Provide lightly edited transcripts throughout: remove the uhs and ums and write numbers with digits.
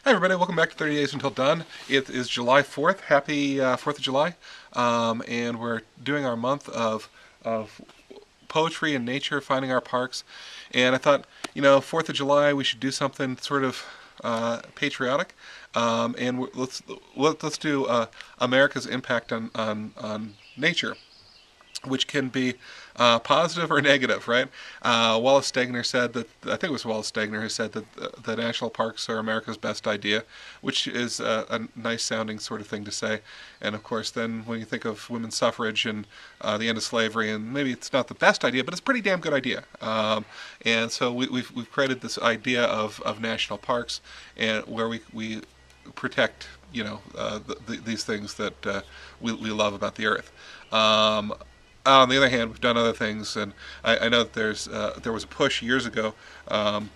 Hi everybody, welcome back to 30 Days Until Done. It is July 4th. Happy 4th of July. And we're doing our month of poetry and nature, finding our parks. And I thought, 4th of July, we should do something sort of patriotic. And let's do America's impact on nature, which can be positive or negative, right? Wallace Stegner said that, I think it was Wallace Stegner who said that the national parks are America's best idea, which is a nice sounding sort of thing to say. And of course, then when you think of women's suffrage and the end of slavery, and maybe it's not the best idea, but it's a pretty damn good idea. And so we've created this idea of national parks, and where we protect, these things that we love about the earth. On the other hand, we've done other things, and I know that there was a push years ago,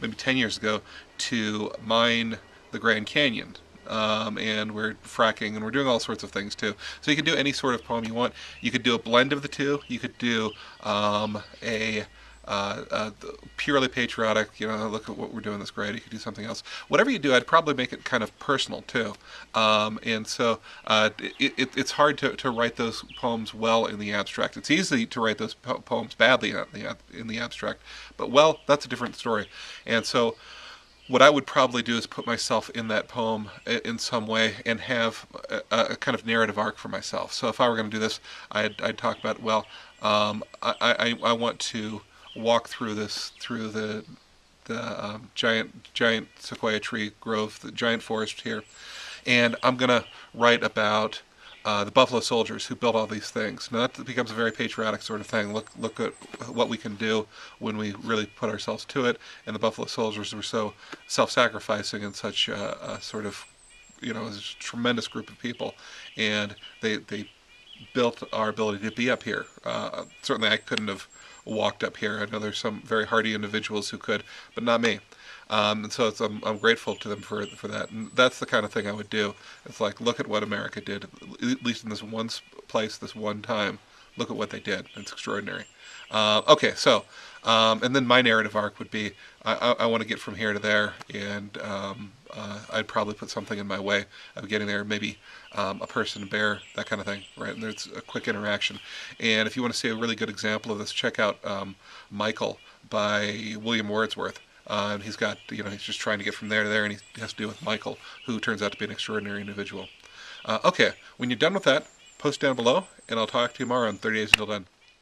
maybe 10 years ago, to mine the Grand Canyon. And we're fracking, and we're doing all sorts of things too. So you could do any sort of poem you want. You could do a blend of the two. You could do a purely patriotic, look at what we're doing, that's great. You could do something else. Whatever you do, I'd probably make it kind of personal too. And so it's hard to write those poems well in the abstract. It's easy to write those poems badly in the abstract, but well, that's a different story. And so what I would probably do is put myself in that poem in some way and have a kind of narrative arc for myself. So if I were going to do this, I'd talk about, I want to walk through the giant sequoia tree grove, the giant forest here, and I'm gonna write about the Buffalo Soldiers who built all these things. Now that becomes a very patriotic sort of thing. Look at what we can do when we really put ourselves to it. And the Buffalo Soldiers were so self-sacrificing and such a sort of, a tremendous group of people, and they built our ability to be up here. Certainly, I couldn't have walked up here. I know there's some very hardy individuals who could, but not me. And so I'm grateful to them for that. And that's the kind of thing I would do. It's like, look at what America did, at least in this one place, this one time. Look at what they did. It's extraordinary. Okay, so, and then my narrative arc would be, I want to get from here to there, and I'd probably put something in my way of getting there, maybe a person, a bear, that kind of thing, right? And there's a quick interaction. And if you want to see a really good example of this, check out Michael by William Wordsworth. And he's got, he's just trying to get from there to there, and he has to deal with Michael, who turns out to be an extraordinary individual. Okay, when you're done with that, post down below, and I'll talk to you tomorrow on 30 Days Until Done.